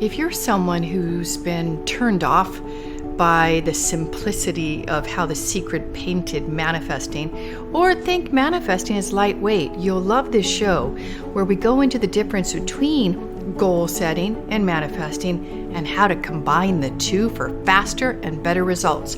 If you're someone who's been turned off by the simplicity of how The Secret painted manifesting, or think manifesting is lightweight, you'll love this show where we go into the difference between goal setting and manifesting and how to combine the two for faster and better results.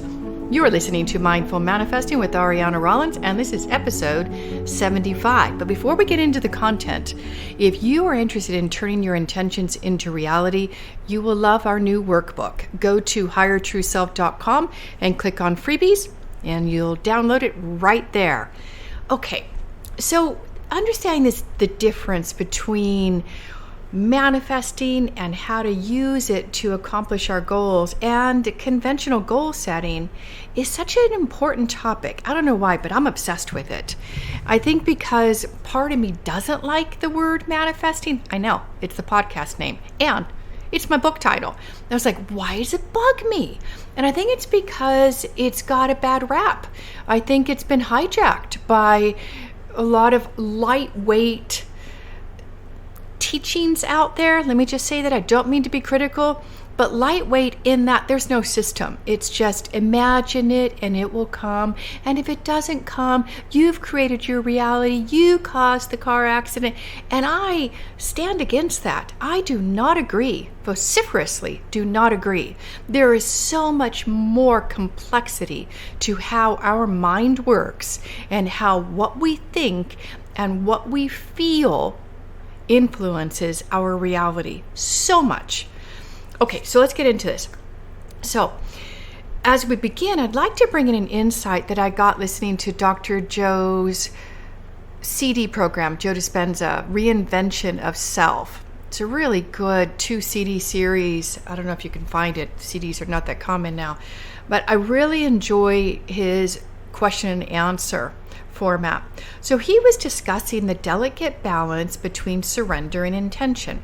You are listening to Mindful Manifesting with Ariana Rollins, and this is episode 75. But before we get into the content, if you are interested in turning your intentions into reality, you will love our new workbook. Go to highertrueself.com and click on freebies, and you'll download it right there. Okay, so understanding the difference between manifesting and how to use it to accomplish our goals and conventional goal setting is such an important topic. I don't know why, but I'm obsessed with it. I think because part of me doesn't like the word manifesting. I know, it's the podcast name and it's my book title. I was like, why does it bug me? And I think it's because it's got a bad rap. I think it's been hijacked by a lot of lightweight teachings out there. Let me just say that I don't mean to be critical, but lightweight in that there's no system. It's just imagine it and it will come. And if it doesn't come, you've created your reality. You caused the car accident. And I stand against that. I do not agree, vociferously do not agree. There is so much more complexity to how our mind works and how what we think and what we feel influences our reality so much. Okay, so let's get into this. So, as we begin, I'd like to bring in an insight that I got listening to Dr. Joe's CD program, Joe Dispenza, Reinvention of Self. It's a really good 2 CD series. I don't know if you can find it. CDs are not that common now. But I really enjoy his question and answer format. So he was discussing the delicate balance between surrender and intention.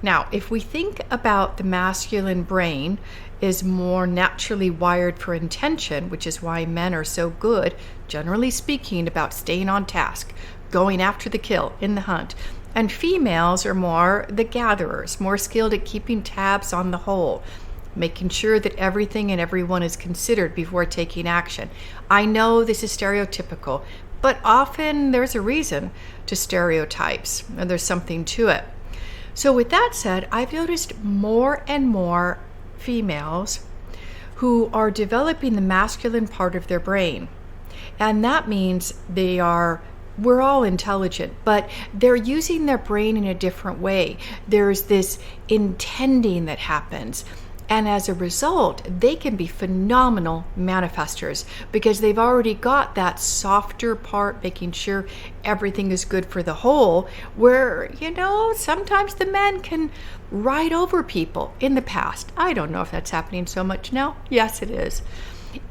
Now, if we think about the masculine brain is more naturally wired for intention, which is why men are so good, generally speaking, about staying on task, going after the kill in the hunt. And females are more the gatherers, more skilled at keeping tabs on the whole, making sure that everything and everyone is considered before taking action. I know this is stereotypical, but often there's a reason to stereotypes, and there's something to it. So with that said, I've noticed more and more females who are developing the masculine part of their brain. And that means we're all intelligent, but they're using their brain in a different way. There's this intending that happens. And as a result, they can be phenomenal manifestors because they've already got that softer part, making sure everything is good for the whole, where, sometimes the men can ride over people in the past. I don't know if that's happening so much now. Yes, it is.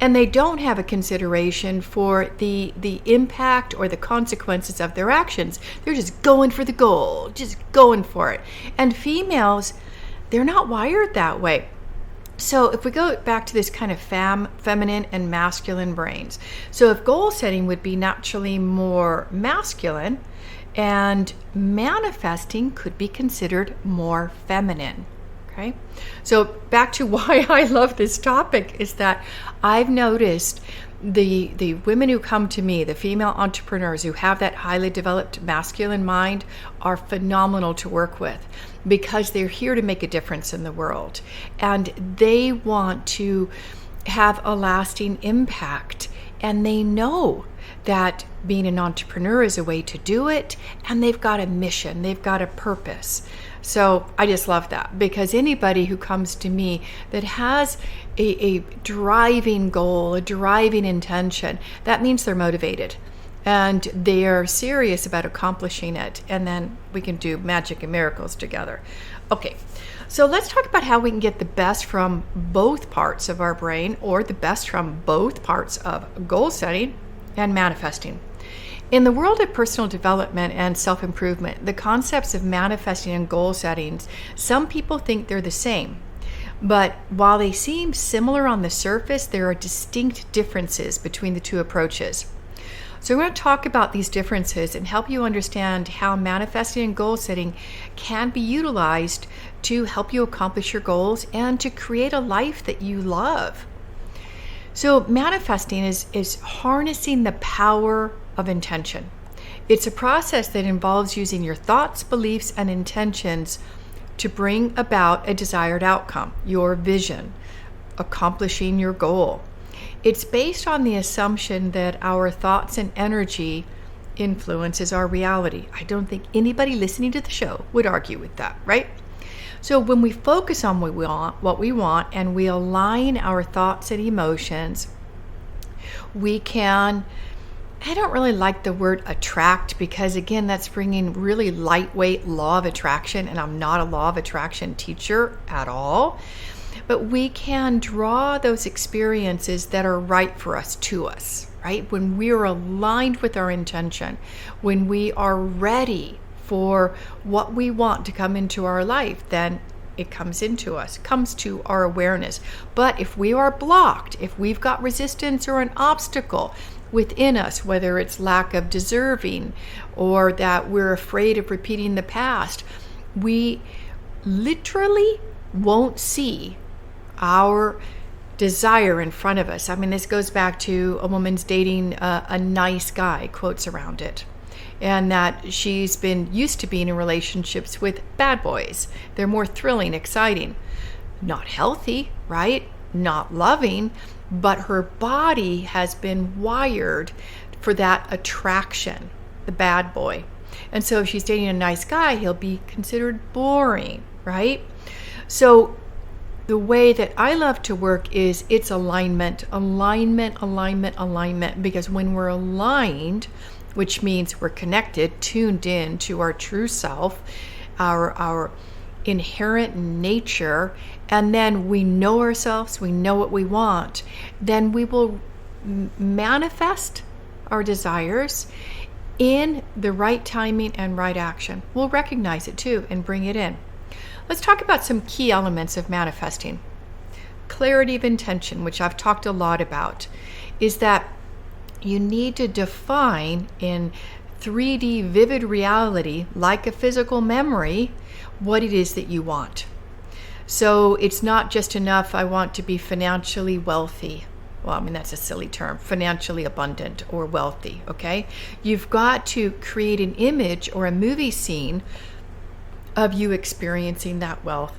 And they don't have a consideration for the impact or the consequences of their actions. They're just going for the goal, just going for it. And females, they're not wired that way. So if we go back to this kind of feminine and masculine brains. So if goal setting would be naturally more masculine and manifesting could be considered more feminine. Okay. So back to why I love this topic is that I've noticed the women who come to me, the female entrepreneurs who have that highly developed masculine mind, are phenomenal to work with because they're here to make a difference in the world and they want to have a lasting impact, and they know that being an entrepreneur is a way to do it, and they've got a mission, they've got a purpose. So I just love that, because anybody who comes to me that has a driving goal, a driving intention, that means they're motivated and they are serious about accomplishing it. And then we can do magic and miracles together. Okay, so let's talk about how we can get the best from both parts of our brain, or the best from both parts of goal setting and manifesting. In the world of personal development and self-improvement, the concepts of manifesting and goal settings, some people think they're the same. But while they seem similar on the surface, there are distinct differences between the two approaches. So we're going to talk about these differences and help you understand how manifesting and goal setting can be utilized to help you accomplish your goals and to create a life that you love. So manifesting is harnessing the power of intention. It's a process that involves using your thoughts, beliefs, and intentions to bring about a desired outcome, your vision, accomplishing your goal. It's based on the assumption that our thoughts and energy influences our reality. I don't think anybody listening to the show would argue with that, right? So when we focus on what we want, and we align our thoughts and emotions, we can, I don't really like the word attract, because again, that's bringing really lightweight law of attraction, and I'm not a law of attraction teacher at all. But we can draw those experiences that are right for us to us, right? When we are aligned with our intention, when we are ready for what we want to come into our life, then it comes into us, comes to our awareness. But if we are blocked, if we've got resistance or an obstacle within us, whether it's lack of deserving or that we're afraid of repeating the past, we literally won't see our desire in front of us. I mean, this goes back to a woman's dating a nice guy, quotes around it, and that she's been used to being in relationships with bad boys. They're more thrilling, exciting, not healthy, right? Not loving, but her body has been wired for that attraction, the bad boy. And so if she's dating a nice guy, he'll be considered boring, right? So the way that I love to work is it's alignment, because when we're aligned, which means we're connected, tuned in to our true self, our inherent nature, and then we know ourselves, we know what we want, then we will manifest our desires in the right timing and right action. We'll recognize it too and bring it in. Let's talk about some key elements of manifesting. Clarity of intention, which I've talked a lot about, is that you need to define in 3D vivid reality, like a physical memory, what it is that you want. So it's not just enough, I want to be financially wealthy. Well, I mean, that's a silly term, financially abundant or wealthy, okay? You've got to create an image or a movie scene of you experiencing that wealth,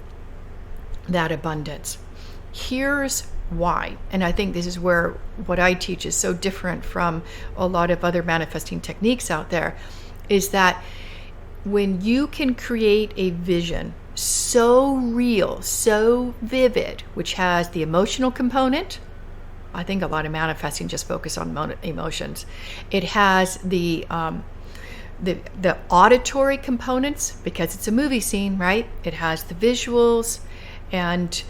that abundance. Here's why, and I think this is where what I teach is so different from a lot of other manifesting techniques out there, is that when you can create a vision so real, so vivid, which has the emotional component, I think a lot of manifesting just focus on emotions. It has the auditory components, because it's a movie scene, right? It has the visuals, and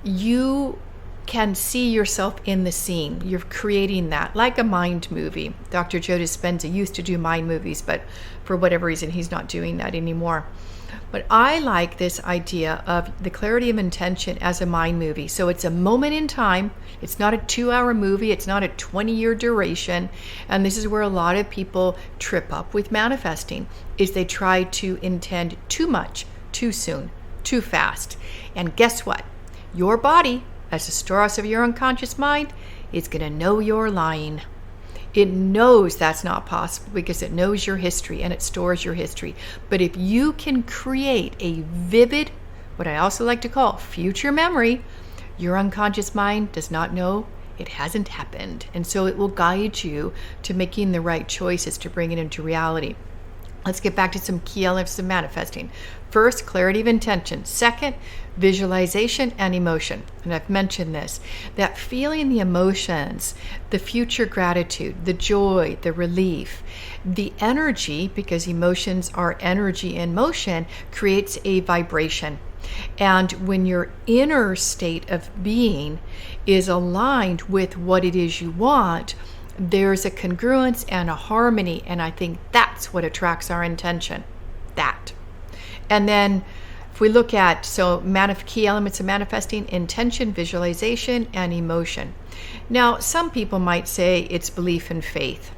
you can see yourself in the scene. You're creating that like a mind movie. Dr. Joe Dispenza used to do mind movies, but for whatever reason, he's not doing that anymore. But I like this idea of the clarity of intention as a mind movie. So it's a moment in time. It's not a 2-hour movie. It's not a 20-year duration. And this is where a lot of people trip up with manifesting, is they try to intend too much, too soon, too fast. And guess what? Your body, as the storehouse of your unconscious mind, is going to know you're lying. It knows that's not possible because it knows your history and it stores your history. But if you can create a vivid, what I also like to call future memory, your unconscious mind does not know it hasn't happened. And so it will guide you to making the right choices to bring it into reality. Let's get back to some key elements of manifesting. First, clarity of intention. Second, visualization and emotion. And I've mentioned this, that feeling the emotions, the future gratitude, the joy, the relief, the energy, because emotions are energy in motion, creates a vibration. And when your inner state of being is aligned with what it is you want, there's a congruence and a harmony, and I think that's what attracts our intention. That. And then if we look at, key elements of manifesting: intention, visualization, and emotion. Now, some people might say it's belief and faith.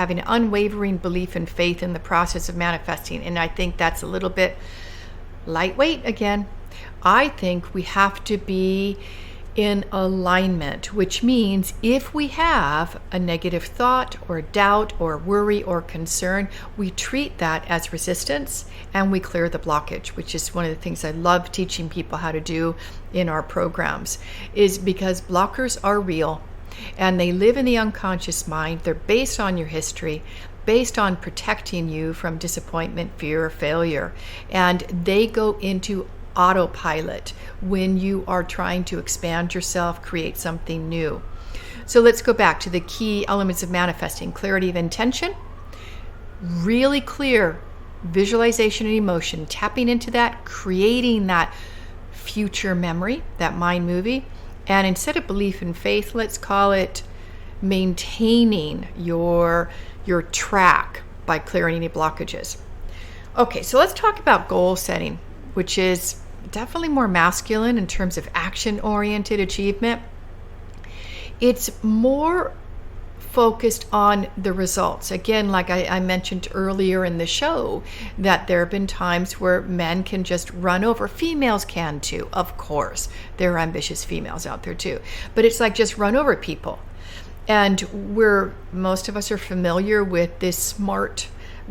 having an unwavering belief and faith in the process of manifesting. And I think that's a little bit lightweight again. I think we have to be in alignment, which means if we have a negative thought or doubt or worry or concern, we treat that as resistance and we clear the blockage, which is one of the things I love teaching people how to do in our programs, is because blockers are real and they live in the unconscious mind. They're based on your history, based on protecting you from disappointment, fear, or failure, and they go into autopilot when you are trying to expand yourself, create something new. So let's go back to the key elements of manifesting: clarity of intention, really clear visualization and emotion, tapping into that, creating that future memory, that mind movie. And instead of belief and faith, let's call it maintaining your track by clearing any blockages. Okay, so let's talk about goal setting, which is definitely more masculine in terms of action-oriented achievement. It's more focused on the results. Again, like I mentioned earlier in the show, that there have been times where men can just run over. Females can too, of course. There are ambitious females out there too. But it's like just run over people. And most of us are familiar with this SMART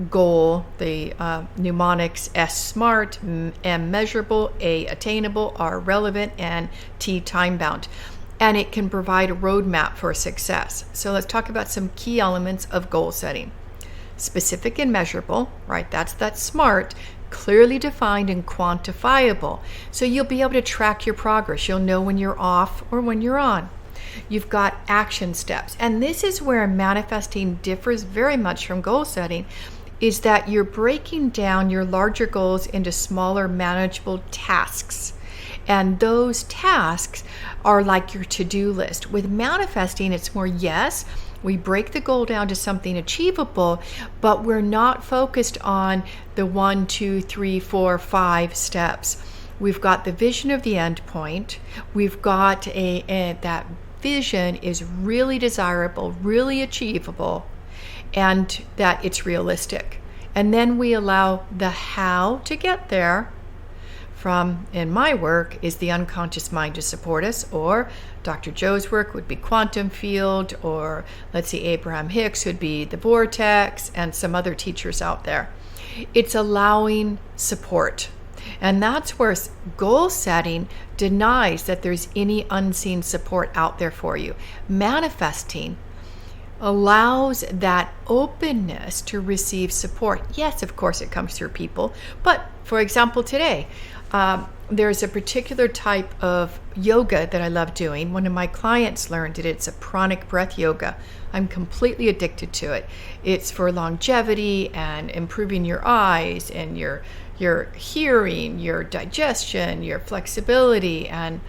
goal, the mnemonics: S smart, M measurable, A attainable, R relevant, and T time bound. And it can provide a roadmap for success. So let's talk about some key elements of goal setting. Specific and measurable, right? That's SMART, clearly defined and quantifiable. So you'll be able to track your progress. You'll know when you're off or when you're on. You've got action steps. And this is where manifesting differs very much from goal setting, is that you're breaking down your larger goals into smaller, manageable tasks. And those tasks are like your to-do list. With manifesting, it's more, yes, we break the goal down to something achievable, but we're not focused on the 1, 2, 3, 4, 5 steps. We've got the vision of the end point. We've got that vision is really desirable, really achievable, and that it's realistic. And then we allow the how to get there from, in my work, is the unconscious mind to support us, or Dr. Joe's work would be quantum field, or let's see, Abraham Hicks would be the vortex, and some other teachers out there. It's allowing support. And that's where goal setting denies that there's any unseen support out there for you. Manifesting allows that openness to receive support. Yes, of course, it comes through people. But for example, today, there's a particular type of yoga that I love doing. One of my clients learned it. It's a pranic breath yoga. I'm completely addicted to it. It's for longevity and improving your eyes and your hearing, your digestion, your flexibility, and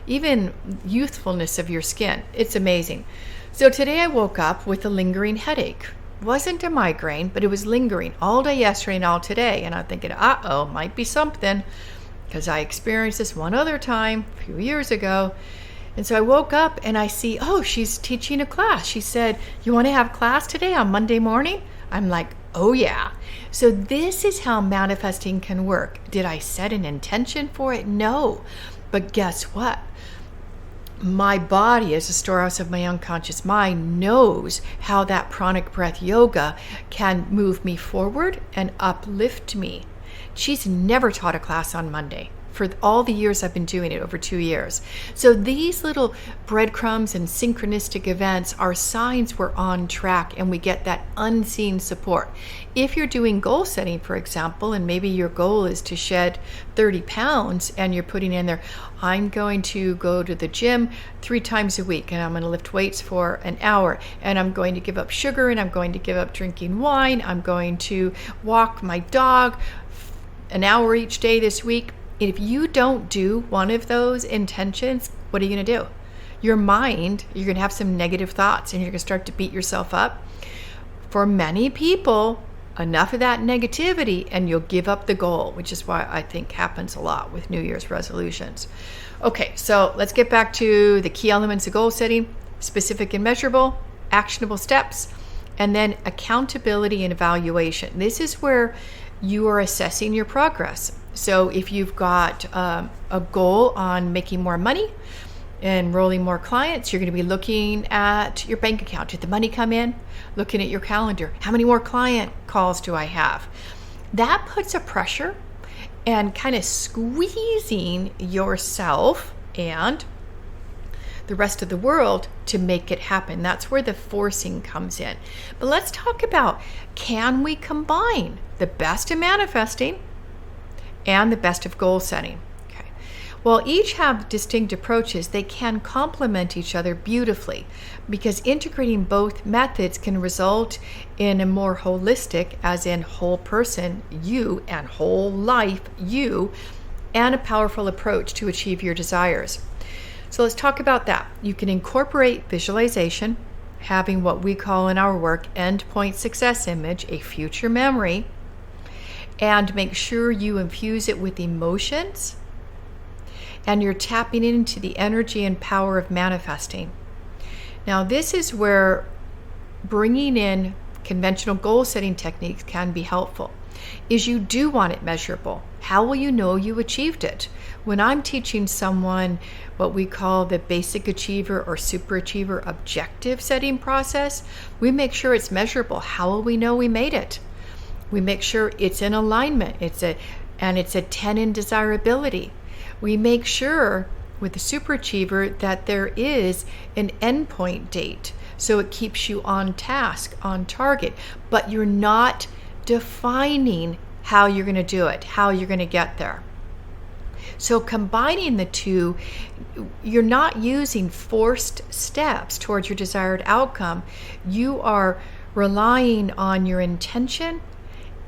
even youthfulness of your skin. It's amazing. So today I woke up with a lingering headache. It wasn't a migraine, but it was lingering all day yesterday and all today. And I'm thinking, might be something, because I experienced this one other time a few years ago. And so I woke up and I see, she's teaching a class. She said, "You want to have class today on Monday morning?" I'm like, oh yeah. So this is how manifesting can work. Did I set an intention for it? No. But guess what? My body, as a storehouse of my unconscious mind, knows how that pranic breath yoga can move me forward and uplift me. She's never taught a class on Monday for all the years I've been doing it, over 2 years. So these little breadcrumbs and synchronistic events are signs we're on track and we get that unseen support. If you're doing goal setting, for example, and maybe your goal is to shed 30 pounds and you're putting in there, I'm going to go to the gym 3 times a week and I'm going to lift weights for an hour and I'm going to give up sugar and I'm going to give up drinking wine. I'm going to walk my dog an hour each day this week. If you don't do one of those intentions, what are you going to do? Your mind, you're going to have some negative thoughts and you're going to start to beat yourself up. For many people, enough of that negativity and you'll give up the goal, which is why I think happens a lot with New Year's resolutions. Okay, so let's get back to the key elements of goal setting: specific and measurable, actionable steps, And then accountability and evaluation. This is where you are assessing your progress. So if you've got a goal on making more money, enrolling more clients, you're going to be looking at your bank account. Did the money come in? Looking at your calendar. How many more client calls do I have? That puts a pressure and kind of squeezing yourself and the rest of the world to make it happen. That's where the forcing comes in. But let's talk about, can we combine the best of manifesting and the best of goal setting? Okay. While each have distinct approaches, they can complement each other beautifully, because integrating both methods can result in a more holistic, as in whole person, you, and whole life, you, and a powerful approach to achieve your desires. So let's talk about that. You can incorporate visualization, having what we call in our work endpoint success image, a future memory, and make sure you infuse it with emotions, and you're tapping into the energy and power of manifesting. Now, this is where bringing in conventional goal setting techniques can be helpful. Is you do want it measurable. How will you know you achieved it? When I'm teaching someone what we call the basic achiever or super achiever objective setting process, we make sure it's measurable. How will we know we made it? We make sure it's in alignment. It's a 10 in desirability. We make sure with the super achiever that there is an endpoint date, so it keeps you on task, on target, but you're not defining how you're going to do it, how you're going to get there. So combining the two, you're not using forced steps towards your desired outcome. You are relying on your intention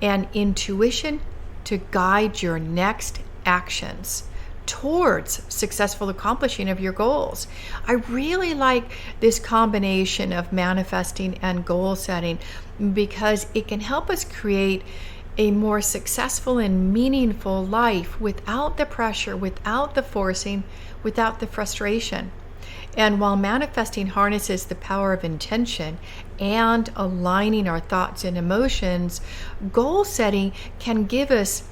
and intuition to guide your next actions towards successful accomplishing of your goals. I really like this combination of manifesting and goal setting, because it can help us create a more successful and meaningful life without the pressure, without the forcing, without the frustration. And while manifesting harnesses the power of intention and aligning our thoughts and emotions, goal setting can give us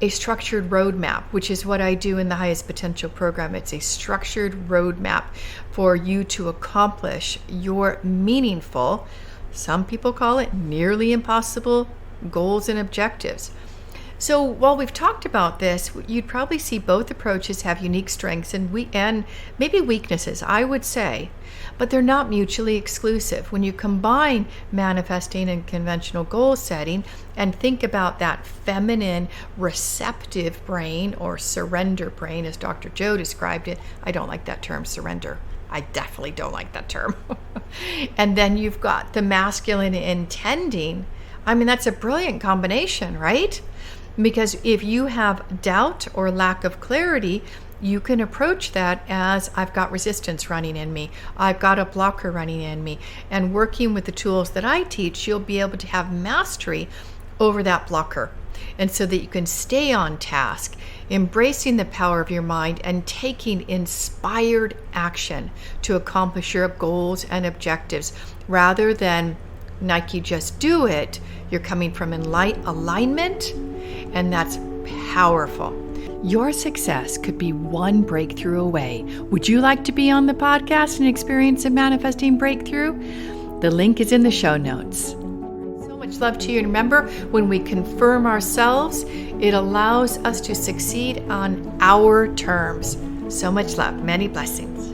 a structured roadmap, which is what I do in the Highest Potential program. It's a structured roadmap for you to accomplish your meaningful, some people call it nearly impossible, goals and objectives. So while we've talked about this, you'd probably see both approaches have unique strengths and maybe weaknesses, I would say, but they're not mutually exclusive. When you combine manifesting and conventional goal setting and think about that feminine receptive brain, or surrender brain as Dr. Joe described it. I don't like that term, surrender. I definitely don't like that term. And then you've got the masculine intending. I mean, that's a brilliant combination, right? Because if you have doubt or lack of clarity, you can approach that as, I've got resistance running in me, I've got a blocker running in me. And working with the tools that I teach, you'll be able to have mastery over that blocker. And so that you can stay on task, embracing the power of your mind and taking inspired action to accomplish your goals and objectives, rather than Nike just do it. You're coming from alignment, and that's powerful. Your success could be one breakthrough away. Would you like to be on the podcast and experience a manifesting breakthrough? The link is in the show notes. So much love to you. And remember, when we confirm ourselves, it allows us to succeed on our terms. So much love. Many blessings.